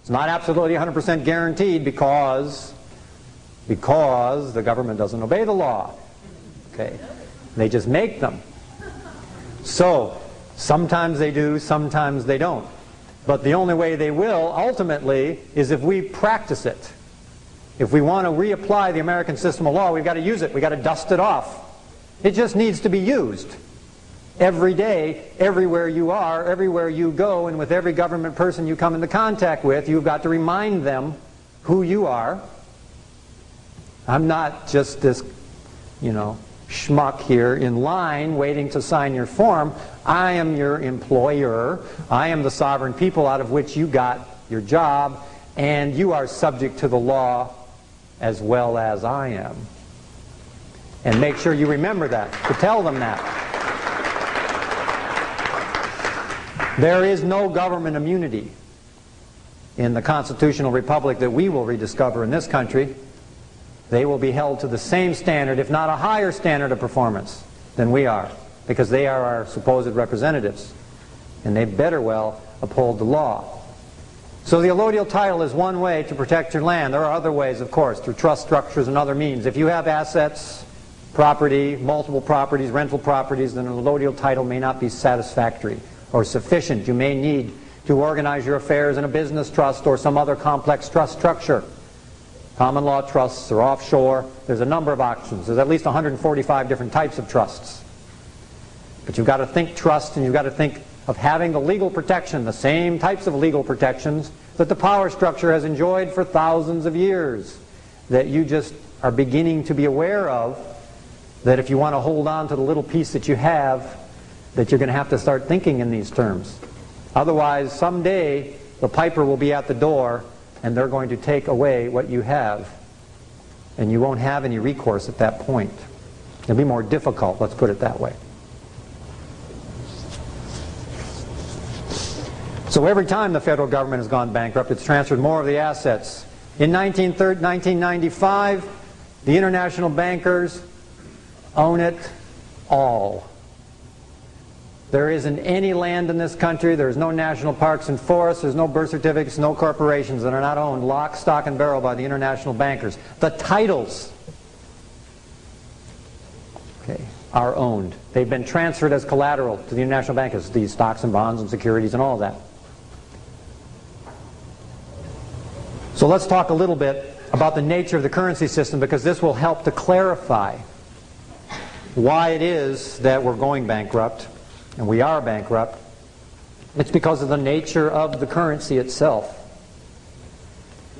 It's not absolutely 100% guaranteed because the government doesn't obey the law. Okay? They just make them. So, sometimes they do, sometimes they don't. But the only way they will, ultimately, is if we practice it. If we want to reapply the American system of law, we've got to use it. We've got to dust it off. It just needs to be used. Every day, everywhere you are, everywhere you go, and with every government person you come into contact with, you've got to remind them who you are. I'm not just this, schmuck here in line waiting to sign your form. I am your employer. I am the sovereign people out of which you got your job, and you are subject to the law as well as I am. And make sure you remember that, to tell them that. There is no government immunity in the constitutional republic that we will rediscover in this country. They will be held to the same standard, if not a higher standard of performance than we are, because they are our supposed representatives, and they better well uphold the law. So the allodial title is one way to protect your land. There are other ways, of course, through trust structures and other means. If you have assets, property, multiple properties, rental properties, then an allodial title may not be satisfactory or sufficient. You may need to organize your affairs in a business trust or some other complex trust structure. Common law trusts or offshore. There's a number of options. There's at least 145 different types of trusts. But you've got to think trust, and you've got to think of having the legal protection, the same types of legal protections that the power structure has enjoyed for thousands of years, that you just are beginning to be aware of, that if you want to hold on to the little piece that you have, that you're going to have to start thinking in these terms. Otherwise, someday, the piper will be at the door, and they're going to take away what you have, and you won't have any recourse at that point. It'll be more difficult, let's put it that way. So every time the federal government has gone bankrupt, it's transferred more of the assets. In 1995, the international bankers own it all. There isn't any land in this country, there's no national parks and forests, there's no birth certificates, no corporations that are not owned lock, stock, and barrel by the international bankers. The titles, are owned. They've been transferred as collateral to the international bankers, these stocks and bonds and securities and all of that. So let's talk a little bit about the nature of the currency system, because this will help to clarify why it is that we're going bankrupt. And we are bankrupt. It's because of the nature of the currency itself.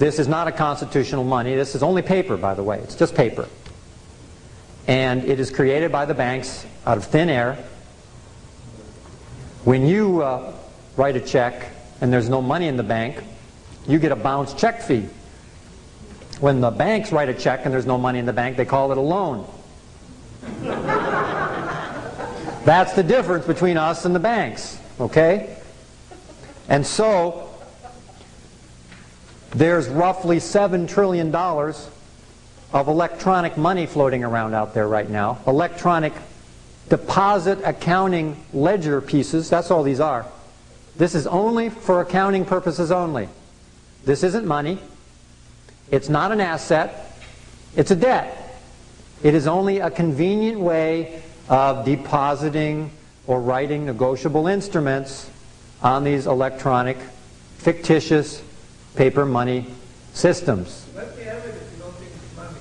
This is not a constitutional money. This is only paper, by the way. It's just paper. And it is created by the banks out of thin air. When you write a check and there's no money in the bank, you get a bounce check fee. When the banks write a check and there's no money in the bank, they call it a loan. That's the difference between us and the banks, okay? And so, there's roughly $7 trillion of electronic money floating around out there right now. Electronic deposit accounting ledger pieces, that's all these are. This is only for accounting purposes only. This isn't money. It's not an asset. It's a debt. It is only a convenient way of depositing or writing negotiable instruments on these electronic, fictitious paper money systems. Let me have it if you don't think it's money.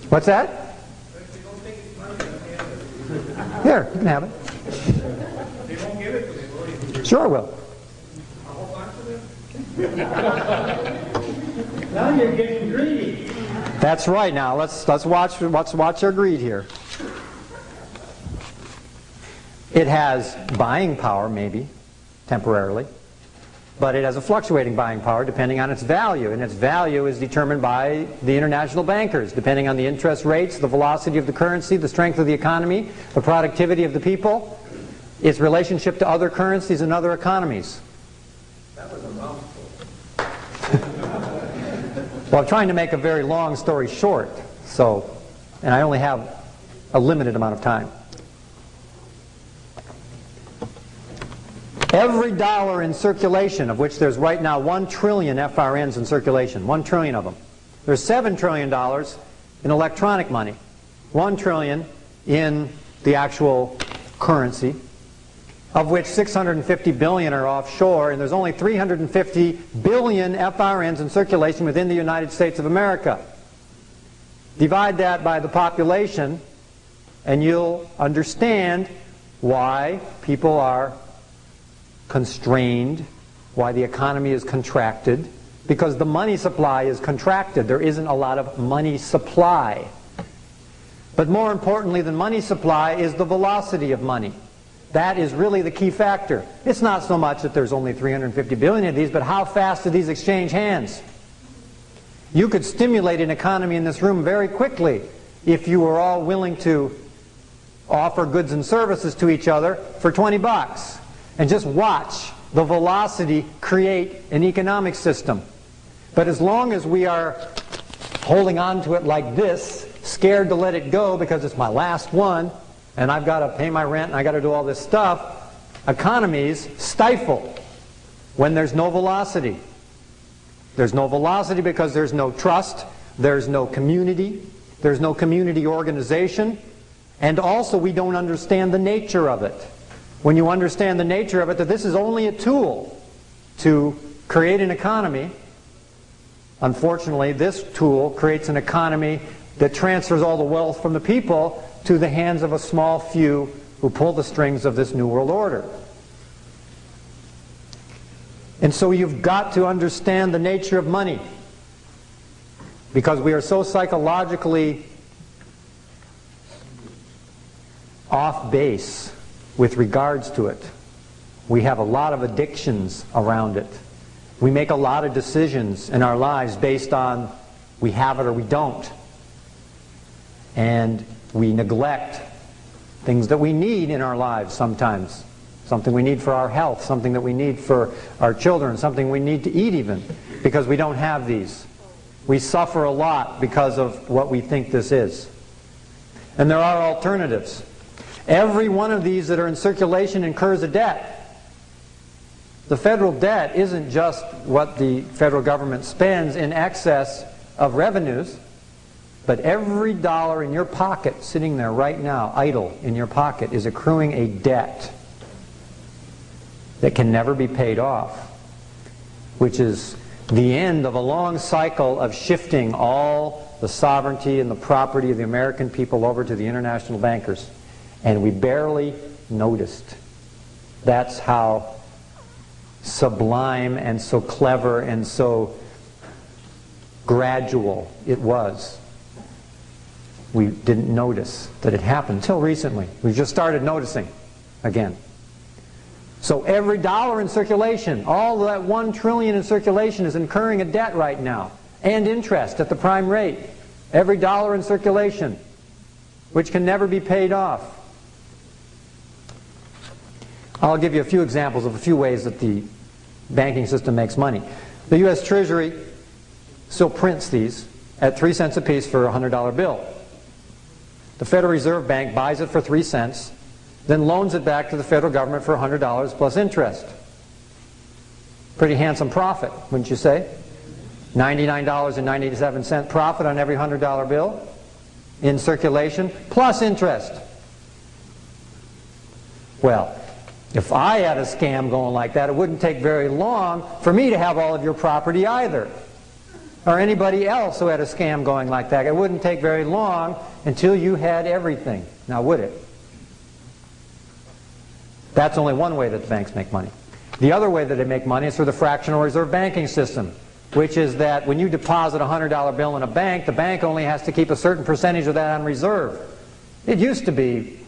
What's that? If you don't think it's money, let me have it. Here, you can have it. They won't give it to me, will you? Sure I will. I'll hold on to them. Now you're getting greedy. That's right. Now let's watch our greed here. It has buying power, maybe, temporarily, but it has a fluctuating buying power depending on its value, and its value is determined by the international bankers, depending on the interest rates, the velocity of the currency, the strength of the economy, the productivity of the people, its relationship to other currencies and other economies. That was a mouthful. Well, I'm trying to make a very long story short, and I only have a limited amount of time. Every dollar in circulation, of which there's right now 1 trillion FRNs in circulation, 1 trillion of them. There's $7 trillion in electronic money, 1 trillion in the actual currency, of which 650 billion are offshore, and there's only 350 billion FRNs in circulation within the United States of America. Divide that by the population, and you'll understand why people are constrained, why the economy is contracted, because the money supply is contracted. There isn't a lot of money supply. But more importantly than money supply is the velocity of money. That is really the key factor. It's not so much that there's only 350 billion of these, but how fast do these exchange hands? You could stimulate an economy in this room very quickly if you were all willing to offer goods and services to each other for 20 bucks. And just watch the velocity create an economic system. But as long as we are holding on to it like this, scared to let it go because it's my last one, and I've got to pay my rent and I've got to do all this stuff, economies stifle when there's no velocity. There's no velocity because there's no trust, there's no community organization, and also we don't understand the nature of it. When you understand the nature of it, that this is only a tool to create an economy, unfortunately this tool creates an economy that transfers all the wealth from the people to the hands of a small few who pull the strings of this New World Order. And so you've got to understand the nature of money, because we are so psychologically off base with regards to it. We have a lot of addictions around it. We make a lot of decisions in our lives based on we have it or we don't. And we neglect things that we need in our lives sometimes. Something we need for our health, something that we need for our children, something we need to eat even, because we don't have these. We suffer a lot because of what we think this is. And there are alternatives. Every one of these that are in circulation incurs a debt. The federal debt isn't just what the federal government spends in excess of revenues, but every dollar in your pocket sitting there right now, idle in your pocket, is accruing a debt that can never be paid off, which is the end of a long cycle of shifting all the sovereignty and the property of the American people over to the international bankers. And we barely noticed. That's how sublime and so clever and so gradual it was. We didn't notice that it happened until recently. We just started noticing again. So every dollar in circulation, all that 1 trillion in circulation, is incurring a debt right now, and interest at the prime rate. Every dollar in circulation, which can never be paid off. I'll give you a few examples of a few ways that the banking system makes money. The U.S. Treasury still prints these at 3 cents a piece for a $100 bill. The Federal Reserve Bank buys it for 3 cents, then loans it back to the federal government for $100 plus interest. Pretty handsome profit, wouldn't you say? $99.97 profit on every $100 bill in circulation, plus interest. Well, if I had a scam going like that, it wouldn't take very long for me to have all of your property either. Or anybody else who had a scam going like that. It wouldn't take very long until you had everything. Now, would it? That's only one way that the banks make money. The other way that they make money is through the fractional reserve banking system, which is that when you deposit a $100 bill in a bank, the bank only has to keep a certain percentage of that on reserve. It used to be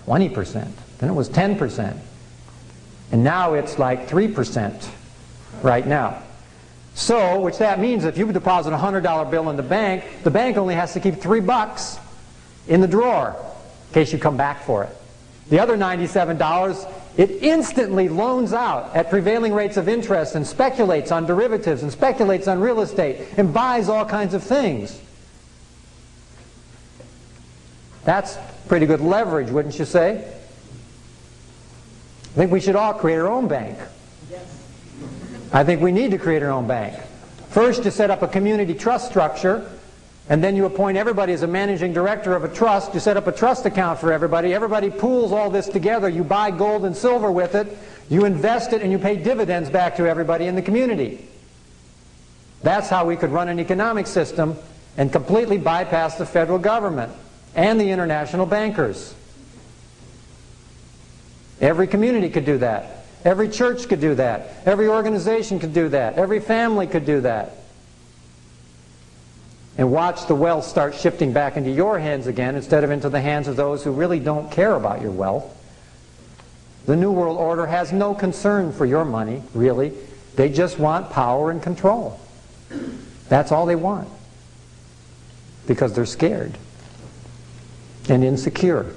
20%, then it was 10%, and now it's like 3% right now. So, which that means if you deposit a $100 bill in the bank only has to keep $3 in the drawer in case you come back for it. The other $97, it instantly loans out at prevailing rates of interest and speculates on derivatives and speculates on real estate and buys all kinds of things. That's pretty good leverage, wouldn't you say? I think we should all create our own bank. I think we need to create our own bank. First, you set up a community trust structure, and then you appoint everybody as a managing director of a trust. You set up a trust account for everybody. Everybody pools all this together. You buy gold and silver with it. You invest it, and you pay dividends back to everybody in the community. That's how we could run an economic system and completely bypass the federal government and the international bankers. Every community could do that. Every church could do that. Every organization could do that. Every family could do that. And watch the wealth start shifting back into your hands again instead of into the hands of those who really don't care about your wealth. The New World Order has no concern for your money, really. They just want power and control. That's all they want. Because they're scared and insecure.